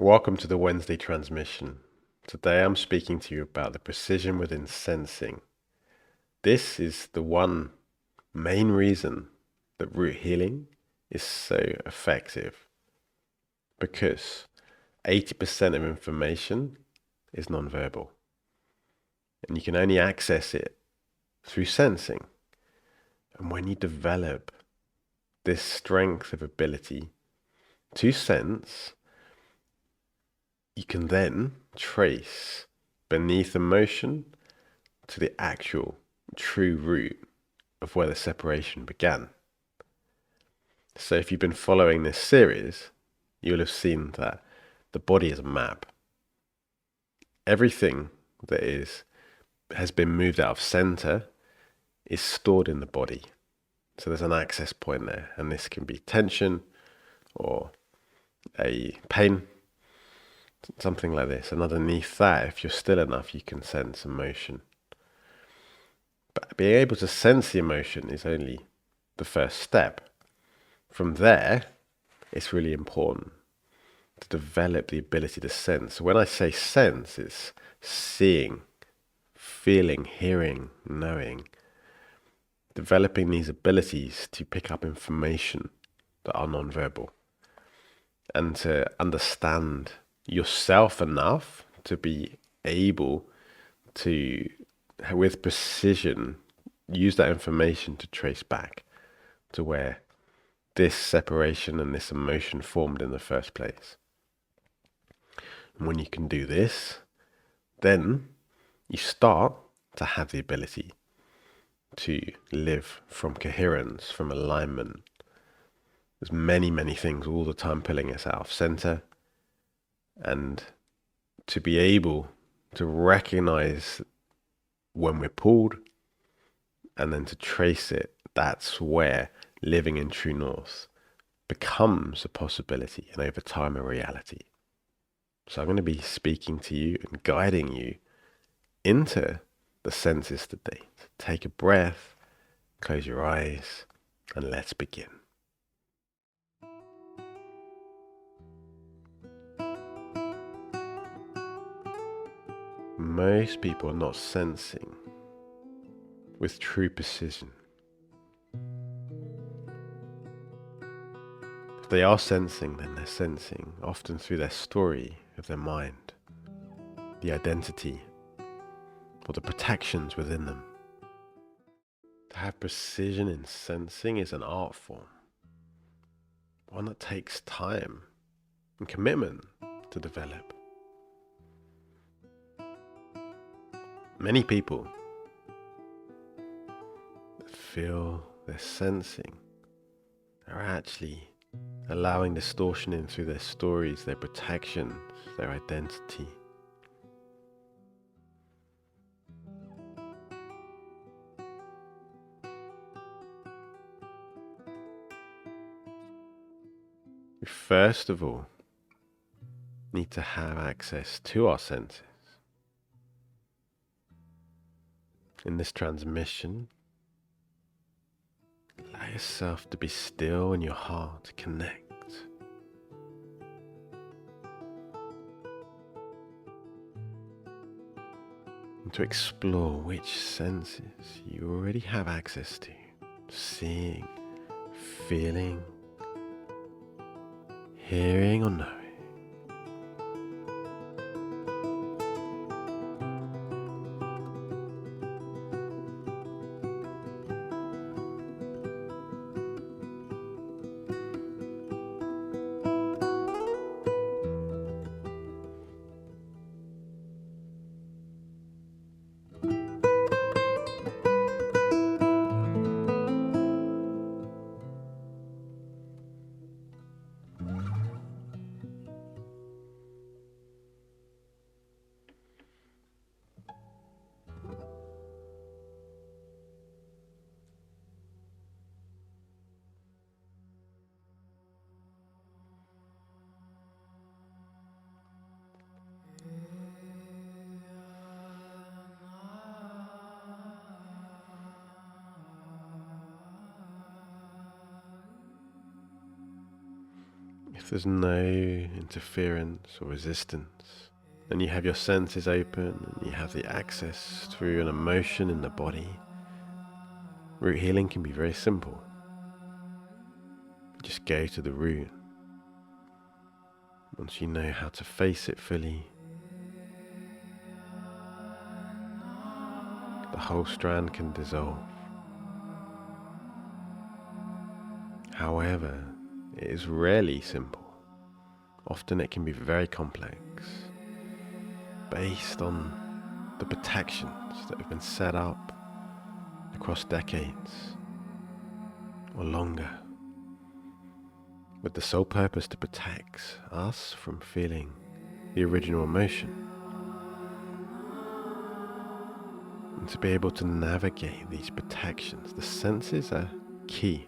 Welcome to the Wednesday transmission. Today I'm speaking to you about the precision within sensing. This is the one main reason that root healing is so effective, because 80% of information is nonverbal, and you can only access it through sensing. And when you develop this strength of ability to sense, you can then trace beneath emotion to the actual true root of where the separation began. So if you've been following this series, you'll have seen that the body is a map. Everything that has been moved out of center is stored in the body. So there's an access point there, and this can be tension or a pain, something like this. And underneath that, if you're still enough, you can sense emotion. But being able to sense the emotion is only the first step. From there, it's really important to develop the ability to sense. When I say sense, it's seeing, feeling, hearing, knowing. Developing these abilities to pick up information that are nonverbal and to understand yourself enough to be able to, with precision, use that information to trace back to where this separation and this emotion formed in the first place. And when you can do this, then you start to have the ability to live from coherence, from alignment. There's many, many things all the time pulling us out of center. And to be able to recognize when we're pulled and then to trace it, that's where living in true north becomes a possibility and over time a reality. So I'm going to be speaking to you and guiding you into the senses.The. Take a breath, close your eyes, and let's begin. Most people are not sensing with true precision. If they are sensing, then they're sensing often through their story of their mind, the identity, or the protections within them. To have precision in sensing is an art form, one that takes time and commitment to develop. Many people that feel they're sensing are actually allowing distortion in through their stories, their protections, their identity. We first of all need to have access to our senses. In this transmission, allow yourself to be still and your heart to connect. And to explore which senses you already have access to. Seeing, feeling, hearing or knowing. If there's no interference or resistance, and you have your senses open and you have the access through an emotion in the body, root healing can be very simple. Just go to the root. Once you know how to face it fully, the whole strand can dissolve. However, it is rarely simple. Often it can be very complex, based on the protections that have been set up across decades or longer, with the sole purpose to protect us from feeling the original emotion, and to be able to navigate these protections. The senses are key.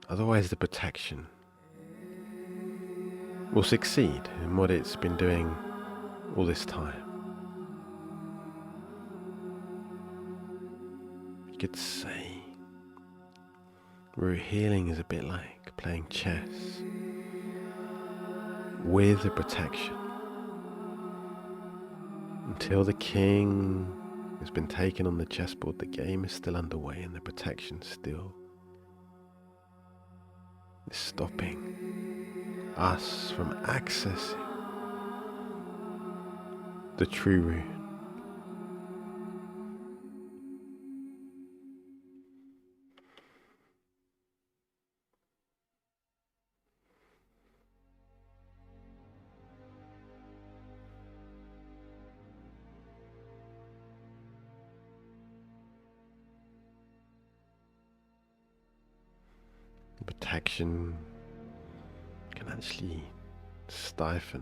Otherwise, the protection will succeed in what it's been doing all this time. You could say root healing is a bit like playing chess with a protection. Until the king has been taken on the chessboard, the game is still underway and the protection still is stopping us from accessing the true root. Protection can actually stifle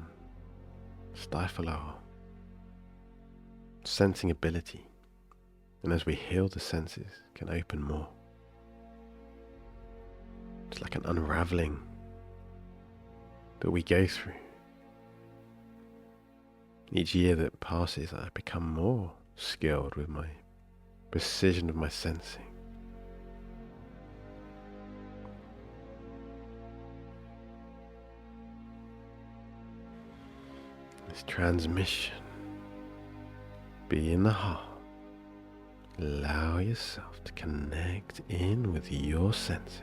our sensing ability, and as we heal, the senses can open more. It's like an unraveling that we go through. Each year that passes, I become more skilled with my precision of my sensing. This transmission, be in the heart. Allow yourself to connect in with your senses.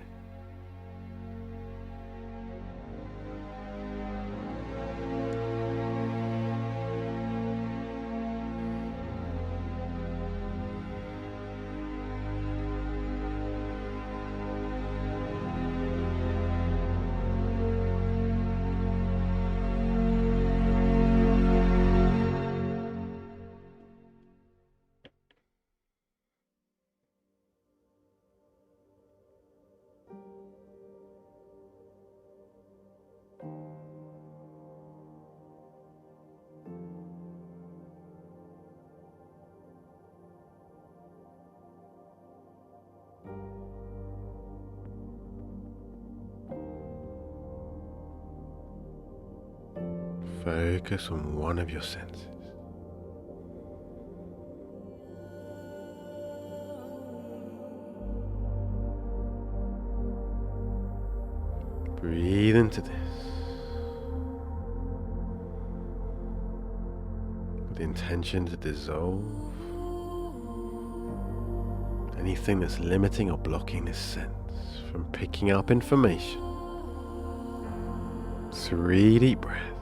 Focus on one of your senses. Breathe into this with the intention to dissolve anything that's limiting or blocking this sense from picking up information. 3 deep breaths.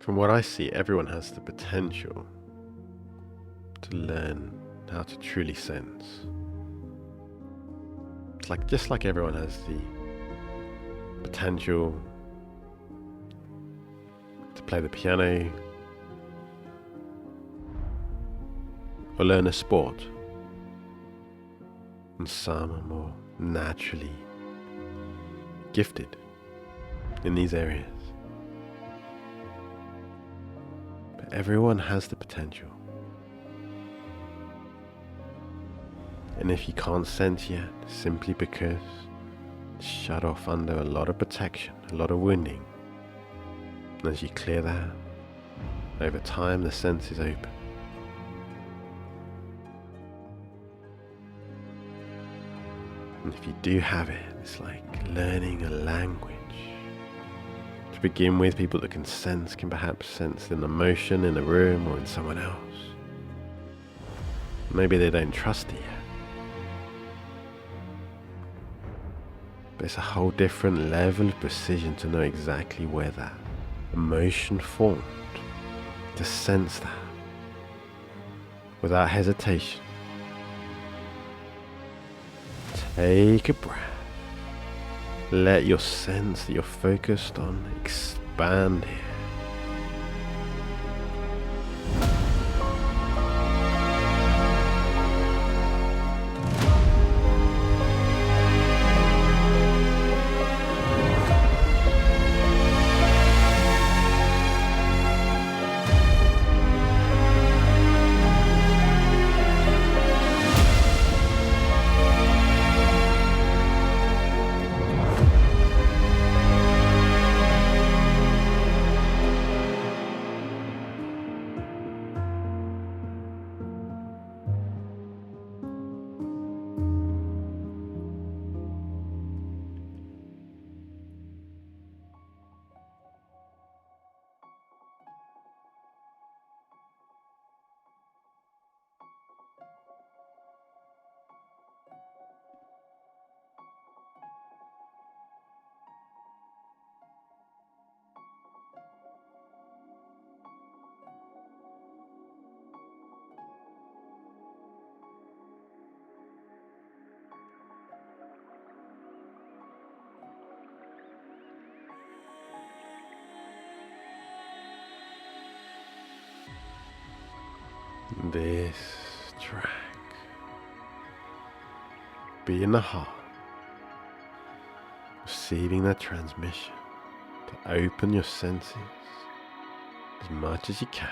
From what I see, everyone has the potential to learn how to truly sense. It's like, just like everyone has the potential to play the piano or learn a sport, and some are more naturally gifted in these areas. But everyone has the potential. And if you can't sense yet, simply because it's shut off under a lot of protection, a lot of wounding, and as you clear that, over time the senses open. And if you do have it, it's like learning a language. To begin with, people that can sense can perhaps sense an emotion in a room or in someone else. Maybe they don't trust it yet. But it's a whole different level of precision to know exactly where that emotion formed, to sense that without hesitation. Take a breath. Let your sense that you're focused on expand here. This track, be in the heart, receiving that transmission to open your senses as much as you can.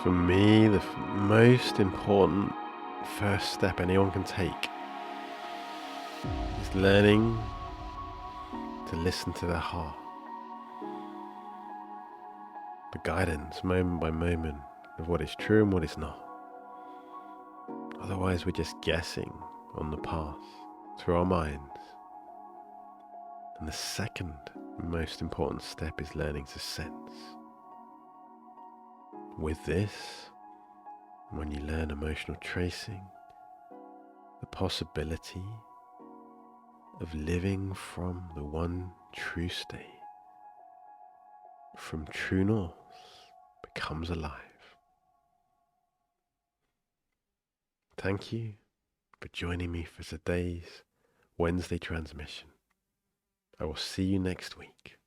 For me, the most important first step anyone can take is learning to listen to their heart. The guidance, moment by moment, of what is true and what is not. Otherwise, we're just guessing on the path through our minds. And the second most important step is learning to sense. With this, when you learn emotional tracing, the possibility of living from the one true state, from true north, becomes alive. Thank you for joining me for today's Wednesday transmission. I will see you next week.